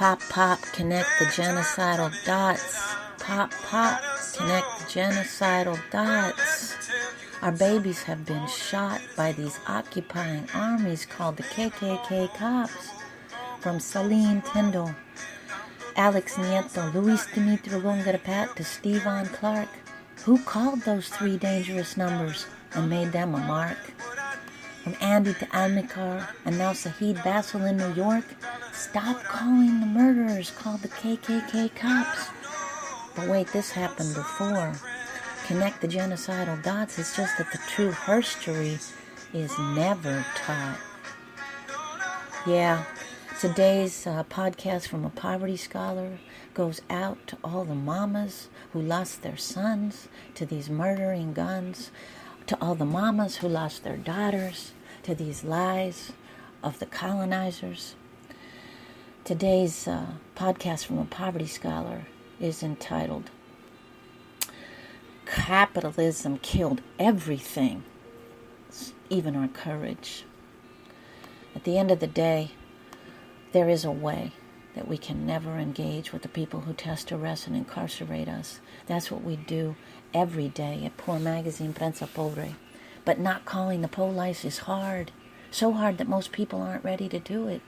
Pop, pop, connect the genocidal dots. Pop, pop, connect the genocidal dots. Our babies have been shot by these occupying armies called the KKK cops. From Celine Tyndall, Alex Nieto, Luis Dimitri Kkkrapitalism to Stevon Clark. Who called those three dangerous numbers and made them a mark? From Andy to Almacar, and now Saheed Basil in New York. Stop calling the murderers called the KKK cops. But wait, this happened before. Connect the genocidal dots. It's just that the true herstory is never taught. Yeah, today's podcast from a poverty scholar goes out to all the mamas who lost their sons to these murdering guns, to all the mamas who lost their daughters to these lies of the colonizers. Today's podcast from a poverty scholar is entitled, Capitalism Killed Everything, Even Our Courage. At the end of the day, there is a way that we can never engage with the people who test, arrest, and incarcerate us. That's what we do every day at Poor Magazine, Prensa Pobre. But not calling the PoLice is hard. So hard that most people aren't ready to do it.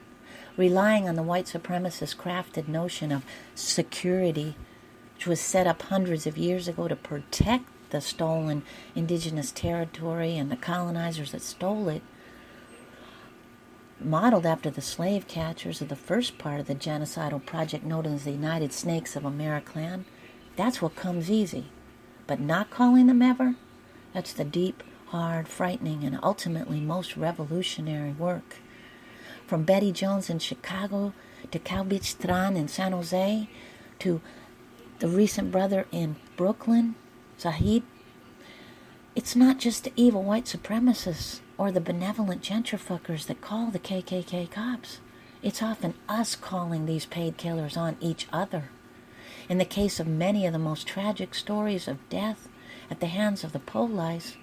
Relying on the white supremacist crafted notion of security, which was set up hundreds of years ago to protect the stolen indigenous territory and the colonizers that stole it, modeled after the slave catchers of the first part of the genocidal project known as the United Snakes of Americlan. That's what comes easy. But not calling them ever, that's the deep, hard, frightening, and ultimately most revolutionary work. From Betty Jones in Chicago to Cowbitch Tran in San Jose to the recent brother in Brooklyn, Saheed, it's not just the evil white supremacists or the benevolent gentrifuckers that call the KKK cops. It's often us calling these paid killers on each other. In the case of many of the most tragic stories of death at the hands of the PoLice,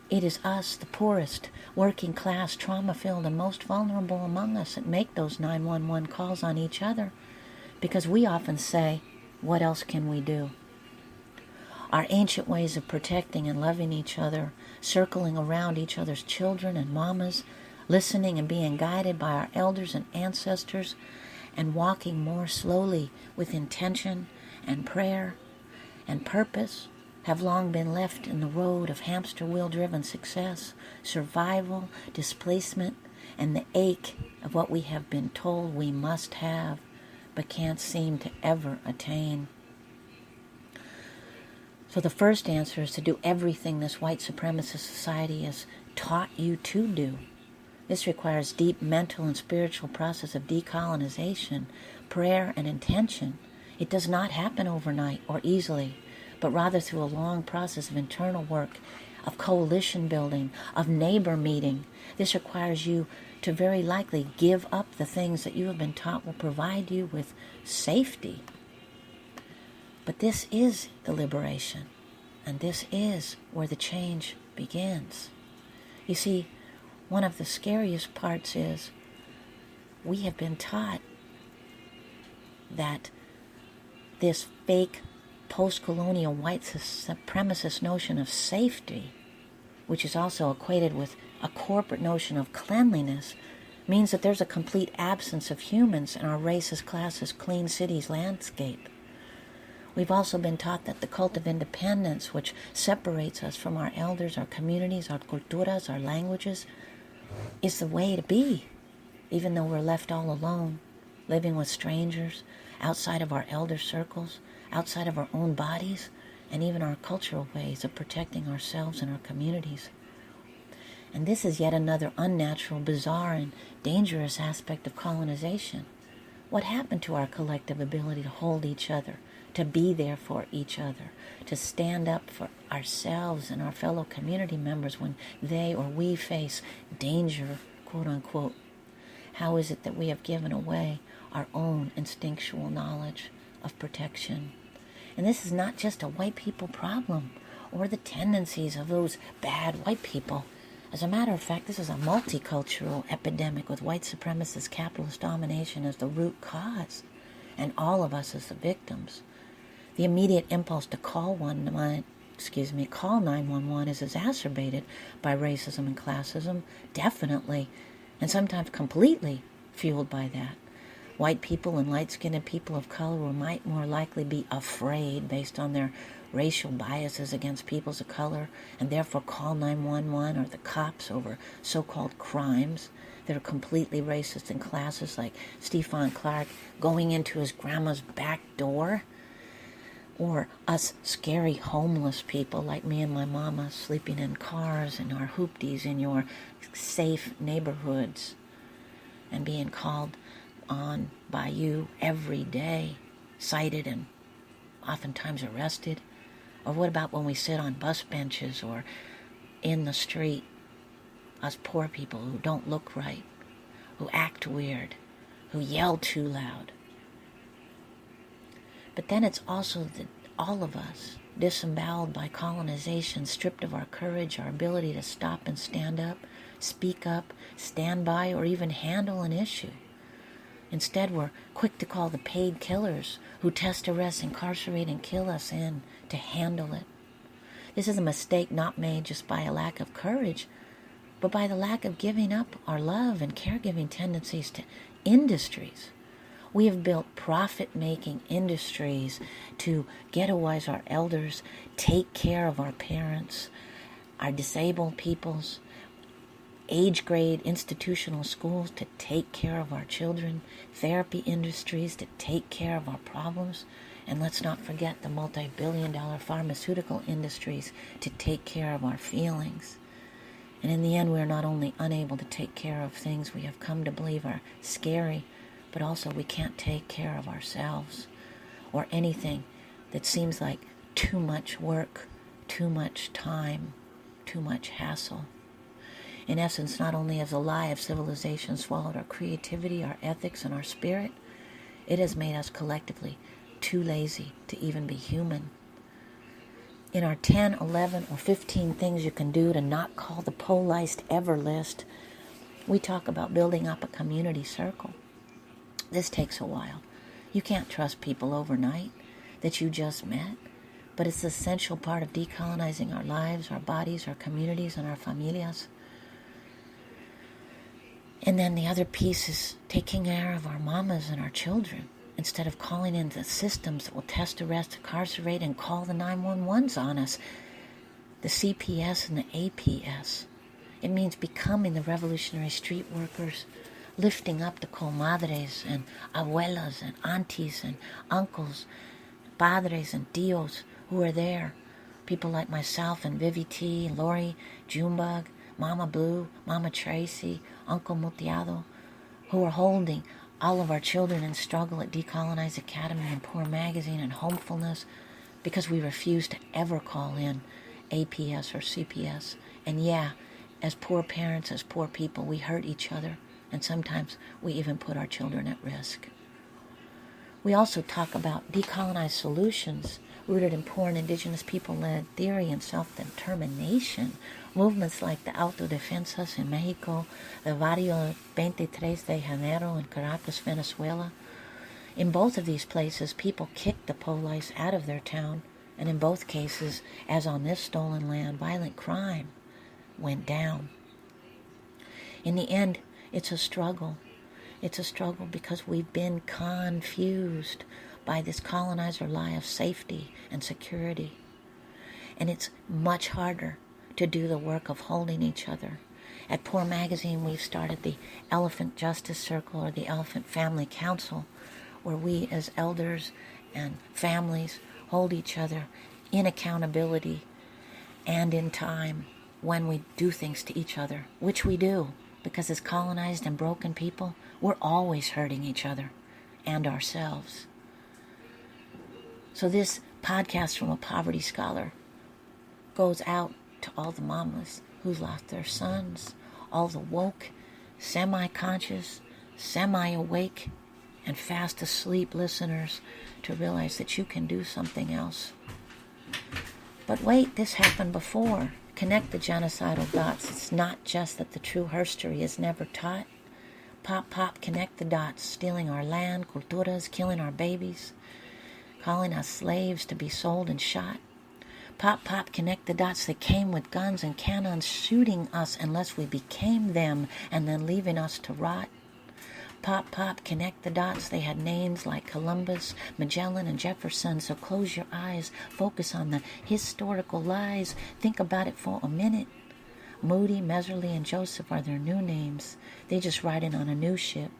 it is us, the poorest, working class, trauma-filled, and most vulnerable among us that make those 911 calls on each other, because we often say, what else can we do? Our ancient ways of protecting and loving each other, circling around each other's children and mamas, listening and being guided by our elders and ancestors, and walking more slowly with intention and prayer and purpose, have long been left in the road of hamster wheel-driven success, survival, displacement, and the ache of what we have been told we must have, but can't seem to ever attain. So the first answer is to do everything this white supremacist society has taught you to do. This requires deep mental and spiritual process of decolonization, prayer, and intention. It does not happen overnight or easily, but rather through a long process of internal work, of coalition building, of neighbor meeting. This requires you to very likely give up the things that you have been taught will provide you with safety. But this is the liberation, and this is where the change begins. You see, one of the scariest parts is we have been taught that this fake post-colonial white supremacist notion of safety, which is also equated with a corporate notion of cleanliness, means that there's a complete absence of humans in our racist, classist, clean cities landscape. We've also been taught that the cult of independence, which separates us from our elders, our communities, our culturas, our languages, is the way to be, even though we're left all alone, living with strangers, outside of our elder circles, outside of our own bodies, and even our cultural ways of protecting ourselves and our communities. And this is yet another unnatural, bizarre, and dangerous aspect of colonization. What happened to our collective ability to hold each other, to be there for each other, to stand up for ourselves and our fellow community members when they or we face danger, quote unquote? How is it that we have given away our own instinctual knowledge of protection? And this is not just a white people problem or the tendencies of those bad white people. As a matter of fact, this is a multicultural epidemic with white supremacist capitalist domination as the root cause. and all of us as the victims. The immediate impulse to call 911 is exacerbated by racism and classism, definitely, and sometimes completely fueled by that. White people and light-skinned people of color might more likely be afraid based on their racial biases against peoples of color and therefore call 911 or the cops over so-called crimes that are completely racist and classist, like Stephon Clark going into his grandma's back door, or us scary homeless people like me and my mama sleeping in cars in our hoopties in your safe neighborhoods and being called on by you every day, cited and oftentimes arrested. Or what about when we sit on bus benches or in the street, us poor people who don't look right, who act weird, who yell too loud. But then it's also all of us, disemboweled by colonization, stripped of our courage, our ability to stop and stand up, speak up, stand by, or even handle an issue. Instead, we're quick to call the paid killers who test, arrest, incarcerate, and kill us in to handle it. This is a mistake not made just by a lack of courage, but by the lack of giving up our love and caregiving tendencies to industries. We have built profit-making industries to ghettoize our elders, take care of our parents, our disabled peoples, age-grade institutional schools to take care of our children, therapy industries to take care of our problems, and let's not forget the multi-billion-dollar pharmaceutical industries to take care of our feelings. And in the end, we are not only unable to take care of things we have come to believe are scary, but also we can't take care of ourselves or anything that seems like too much work, too much time, too much hassle. In essence, not only has the lie of civilization swallowed our creativity, our ethics, and our spirit, it has made us collectively too lazy to even be human. In our 10, 11, or 15 things you can do to not call the PoLice ever list, we talk about building up a community circle. This takes a while. You can't trust people overnight that you just met, but it's an essential part of decolonizing our lives, our bodies, our communities, and our familias. And then the other piece is taking care of our mamas and our children instead of calling in the systems that will test, arrest, incarcerate, and call the 911s on us, the CPS and the APS. It means becoming the revolutionary street workers, lifting up the comadres and abuelas and aunties and uncles, padres and tios who are there. People like myself and Vivi T, Lori, Junebug, Mama Blue, Mama Tracy, Uncle Muteado, who are holding all of our children in struggle at Decolonize Academy and Poor Magazine and Homefulness because we refuse to ever call in APS or CPS. And yeah, as poor parents, as poor people, we hurt each other, and sometimes we even put our children at risk. We also talk about decolonized solutions rooted in poor and indigenous people-led theory and self-determination. Movements like the Autodefensas in Mexico, the Barrio 23 de Janeiro in Caracas, Venezuela. In both of these places, people kicked the PoLice out of their town, and in both cases, as on this stolen land, violent crime went down. In the end, it's a struggle. It's a struggle because we've been confused by this colonizer lie of safety and security. And it's much harder to do the work of holding each other. At Poor Magazine, we've started the Elephant Justice Circle or the Elephant Family Council, where we as elders and families hold each other in accountability and in time when we do things to each other, which we do, because as colonized and broken people, we're always hurting each other and ourselves. So this podcast from a poverty scholar goes out to all the mamas who've lost their sons, all the woke, semi-conscious, semi-awake, and fast asleep listeners to realize that you can do something else. But wait, this happened before. Connect the genocidal dots. It's not just that the true history is never taught, Pop, pop, connect the dots, stealing our land, culturas, killing our babies, calling us slaves to be sold and shot. Pop, pop, connect the dots. They came with guns and cannons, shooting us unless we became them, and then leaving us to rot. Pop, pop, connect the dots. They had names like Columbus, Magellan, and Jefferson, so close your eyes. Focus on the historical lies. Think about it for a minute. Moody, Meserly, and Joseph are their new names. They just riding on a new ship.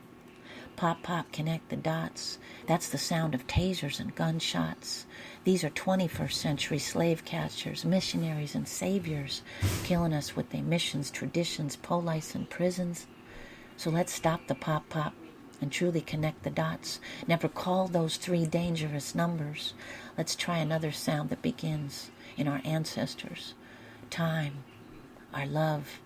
Pop, pop, connect the dots. That's the sound of tasers and gunshots. These are 21st century slave catchers, missionaries, and saviors, killing us with their missions, traditions, PoLice, and prisons. So let's stop the pop, pop, and truly connect the dots. Never call those 3 dangerous numbers. Let's try another sound that begins in our ancestors. Time, our love,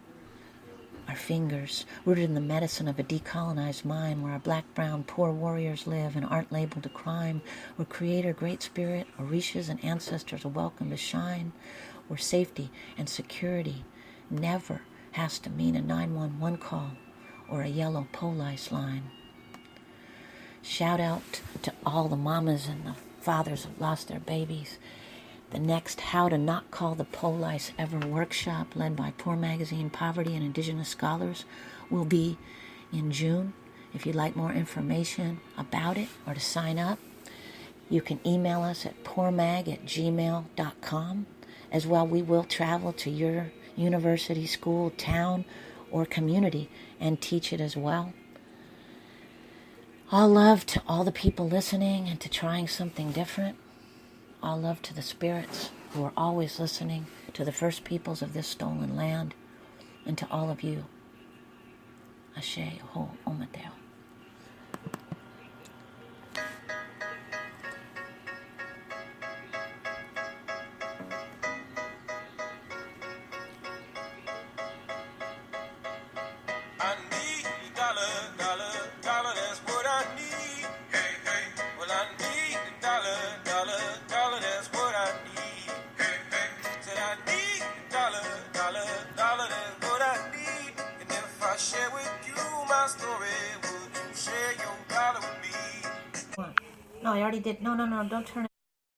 our fingers, rooted in the medicine of a decolonized mind, where our black, brown, poor warriors live and aren't labeled a crime, where Creator, Great Spirit, Orishas, and ancestors are welcome to shine, where safety and security never has to mean a 911 call or a yellow PoLice line. Shout out to all the mamas and the fathers who lost their babies. The next How to Not Call the PoLice Ever workshop, led by Poor Magazine, Poverty, and Indigenous scholars, will be in June. If you'd like more information about it or to sign up, you can email us at poormag@gmail.com. As well, we will travel to your university, school, town, or community and teach it as well. All love to all the people listening and to trying something different. All love to the spirits who are always listening, to the first peoples of this stolen land, and to all of you. Ashe ho omateo. I need a dollar, dollar, dollar, that's what I need. Hey, hey. Well, I need a dollar, dollar, dollar, that's what I need. Hey, hey. Said I need a dollar, dollar, dollar, that's what I need. And if I share with you my story, would you share your dollar with me? No, I already did. No, don't turn it.